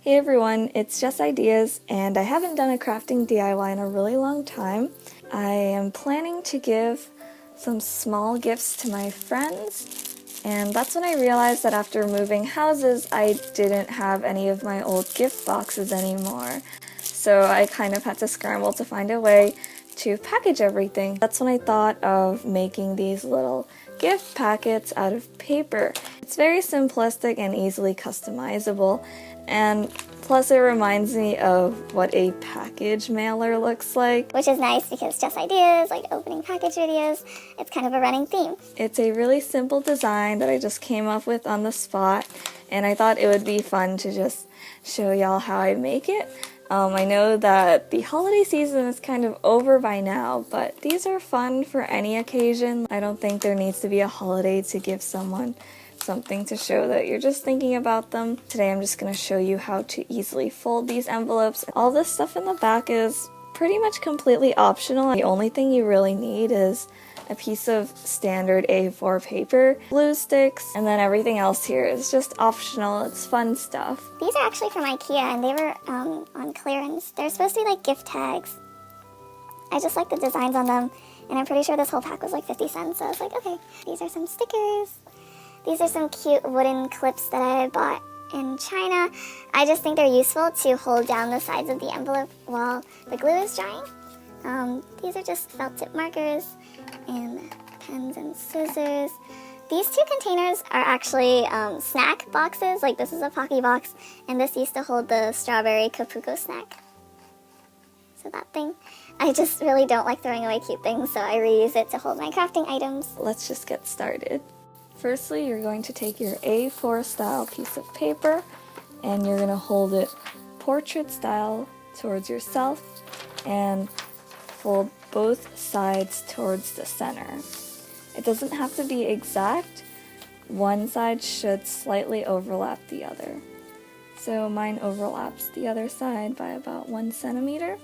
Hey everyone, it's Jess Ideas, and I haven't done a crafting DIY in a really long time. I am planning to give some small gifts to my friends, and that's when I realized that after moving houses, I didn't have any of my old gift boxes anymore. So I kind of had to scramble to find a way to package everything. That's when I thought of making these little gift packets out of paper. It's very simplistic and easily customizable, and plus it reminds me of what a package mailer looks like. Which is nice because Just Ideas, like opening package videos, it's kind of a running theme. It's a really simple design that I just came up with on the spot, and I thought it would be fun to just show y'all how I make it. I know that the holiday season is kind of over by now, but these are fun for any occasion. I don't think there needs to be a holiday to give someone something to show that you're just thinking about them. Today I'm just going to show you how to easily fold these envelopes. All this stuff in the back is pretty much completely optional. The only thing you really need is a piece of standard A4 paper, glue sticks, and then everything else here is just optional. It's fun stuff. These are actually from IKEA and they were on clearance. They're supposed to be like gift tags. I just like the designs on them, and I'm pretty sure this whole pack was like 50 cents, so I was like, okay. These are some stickers. These are some cute wooden clips that I bought in China. I just think they're useful to hold down the sides of the envelope while the glue is drying. These are just felt tip markers and pens and scissors. These two containers are actually snack boxes. Like this is a Pocky box, and this used to hold the strawberry Capuco snack. So that thing. I just really don't like throwing away cute things, so I reuse it to hold my crafting items. Let's just get started. Firstly, you're going to take your A4 style piece of paper and you're going to hold it portrait style towards yourself and fold both sides towards the center. It doesn't have to be exact. One side should slightly overlap the other. So mine overlaps the other side by about 1 centimeter.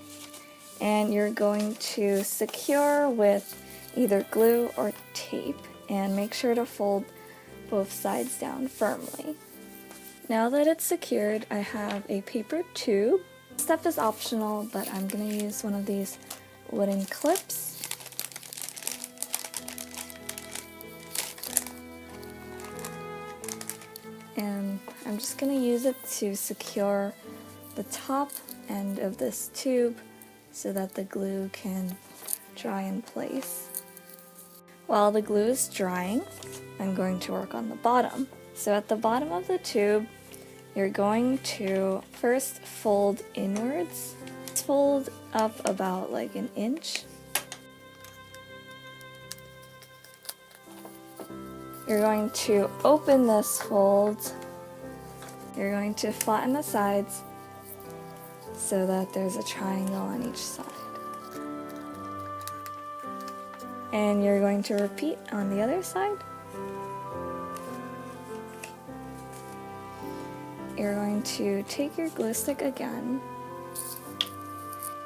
And you're going to secure with either glue or tape, and make sure to fold both sides down firmly. Now that it's secured, I have a paper tube. This step is optional, but I'm going to use one of these wooden clips. And I'm just going to use it to secure the top end of this tube so that the glue can dry in place. While the glue is drying, I'm going to work on the bottom. So at the bottom of the tube, you're going to first fold inwards. Fold up about like an inch. You're going to open this fold. You're going to flatten the sides so that there's a triangle on each side. And you're going to repeat on the other side. You're going to take your glue stick again,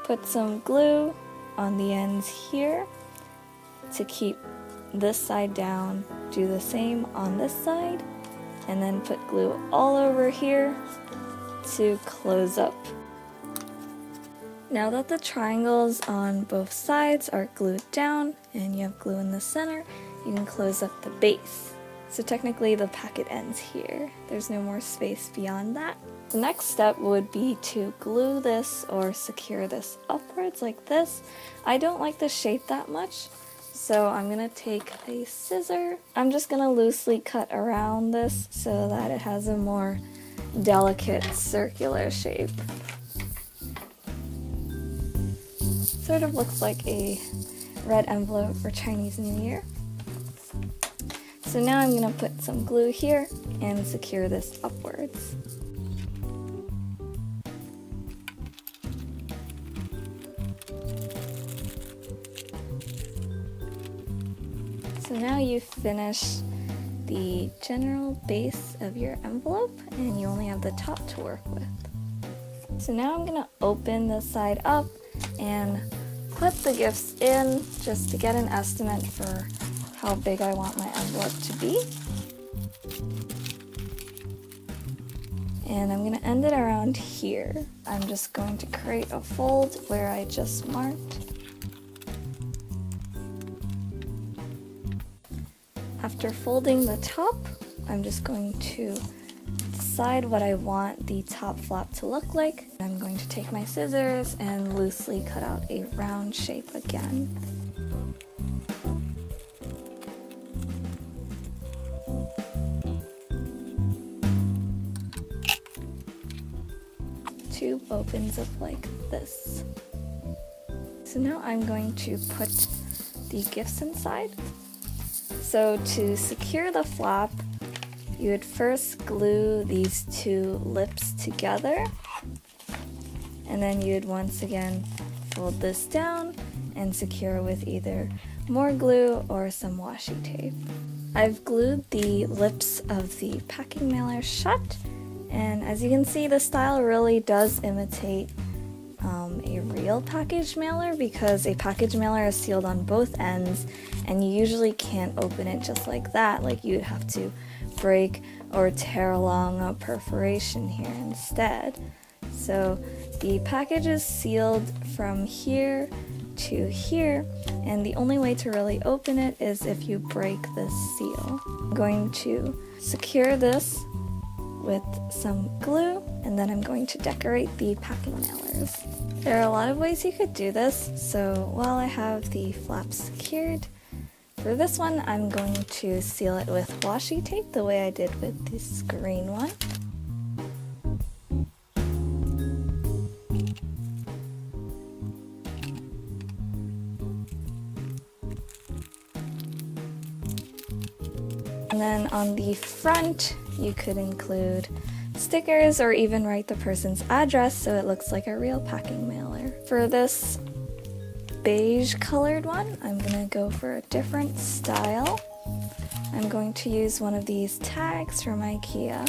put some glue on the ends here to keep this side down, do the same on this side, and then put glue all over here to close up. Now that the triangles on both sides are glued down and you have glue in the center, you can close up the base. So technically the packet ends here. There's no more space beyond that. The next step would be to glue this or secure this upwards like this. I don't like the shape that much, so I'm going to take a scissor. I'm just going to loosely cut around this so that it has a more delicate circular shape. Sort of looks like a red envelope for Chinese New Year. So now I'm going to put some glue here and secure this upwards. So now you've finished the general base of your envelope and you only have the top to work with. So now I'm going to open this side up and put the gifts in just to get an estimate for how big I want my envelope to be. And I'm going to end it around here. I'm just going to create a fold where I just marked. After folding the top, I'm just going to decide what I want the top flap to look like. I'm going to take my scissors and loosely cut out a round shape again. Tube opens up like this. So now I'm going to put the gifts inside. So to secure the flap, you would first glue these two lips together, and then you would once again fold this down and secure with either more glue or some washi tape. I've glued the lips of the packing mailer shut, and as you can see, the style really does imitate a real package mailer, because a package mailer is sealed on both ends and you usually can't open it just like that. Like, you'd have to break or tear along a perforation here instead. So the package is sealed from here to here, and the only way to really open it is if you break this seal. I'm going to secure this with some glue, and then I'm going to decorate the packing mailers. There are a lot of ways you could do this, so while I have the flap secured, for this one I'm going to seal it with washi tape the way I did with this green one. And then on the front, you could include stickers or even write the person's address so it looks like a real packing mailer. For this beige colored one, I'm gonna go for a different style. I'm going to use one of these tags from IKEA.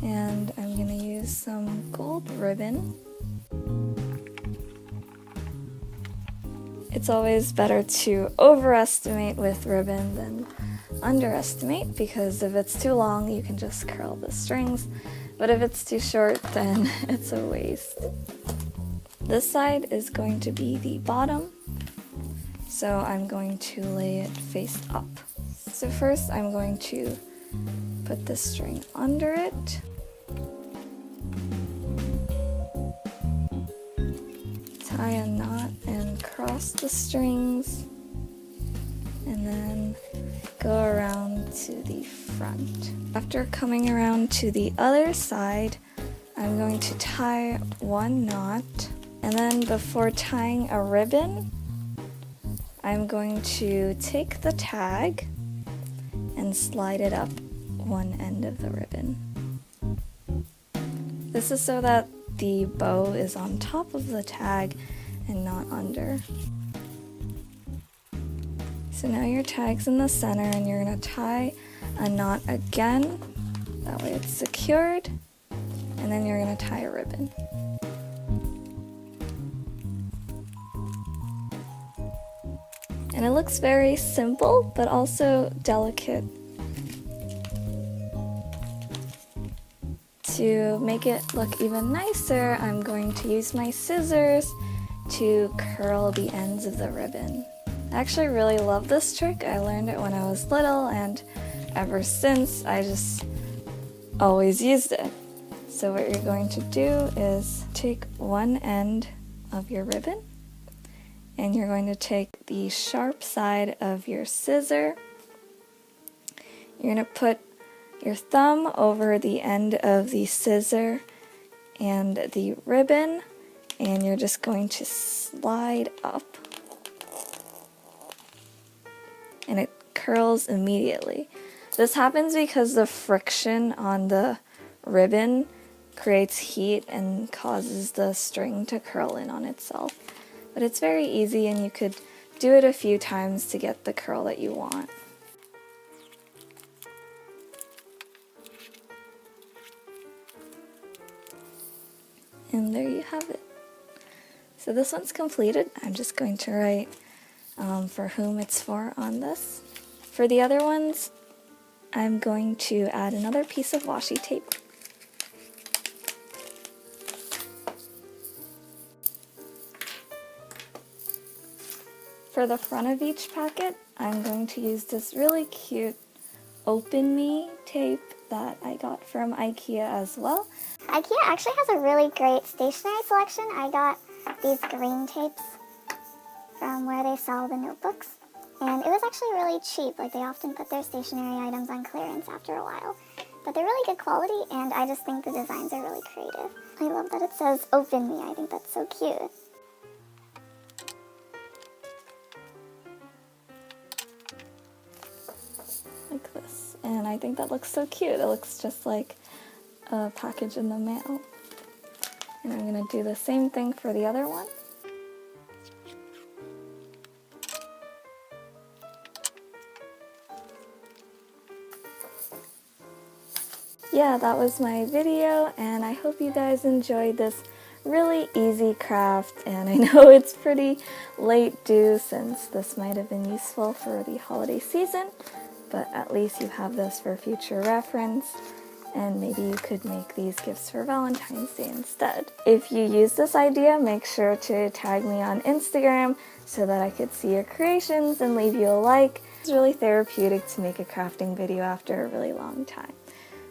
And I'm gonna use some gold ribbon. It's always better to overestimate with ribbon than underestimate, because if it's too long, you can just curl the strings, but if it's too short, then it's a waste. This side is going to be the bottom, so I'm going to lay it face up. So first I'm going to put the string under it. Tie a knot and cross the strings, and then go around to the front. After coming around to the other side, I'm going to tie one knot, and then before tying a ribbon, I'm going to take the tag and slide it up one end of the ribbon. This is so that the bow is on top of the tag and not under. So now your tag's in the center, and you're going to tie a knot again, that way it's secured, and then you're going to tie a ribbon. And it looks very simple, but also delicate. To make it look even nicer, I'm going to use my scissors to curl the ends of the ribbon. I actually really love this trick. I learned it when I was little, and ever since I just always used it. So what you're going to do is take one end of your ribbon, and you're going to take the sharp side of your scissor. You're going to put your thumb over the end of the scissor and the ribbon, and you're just going to slide up, and it curls immediately. This happens because the friction on the ribbon creates heat and causes the string to curl in on itself. But it's very easy, and you could do it a few times to get the curl that you want. And there you have it. So this one's completed. I'm just going to write for whom it's for on this. For the other ones, I'm going to add another piece of washi tape. For the front of each packet, I'm going to use this really cute Open Me tape that I got from IKEA as well. IKEA actually has a really great stationery selection. I got these green tapes from where they sell the notebooks, and it was actually really cheap. Like, they often put their stationery items on clearance after a while, but they're really good quality, and I just think the designs are really creative. I love that it says Open Me. I think that's so cute. Like this, and I think that looks so cute. It looks just like a package in the mail. And I'm going to do the same thing for the other one. Yeah, that was my video, and I hope you guys enjoyed this really easy craft, and I know it's pretty late due since this might have been useful for the holiday season, but at least you have this for future reference, and maybe you could make these gifts for Valentine's Day instead. If you use this idea, make sure to tag me on Instagram so that I could see your creations and leave you a like. It's really therapeutic to make a crafting video after a really long time.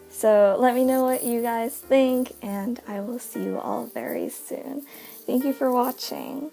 So let me know what you guys think, and I will see you all very soon. Thank you for watching.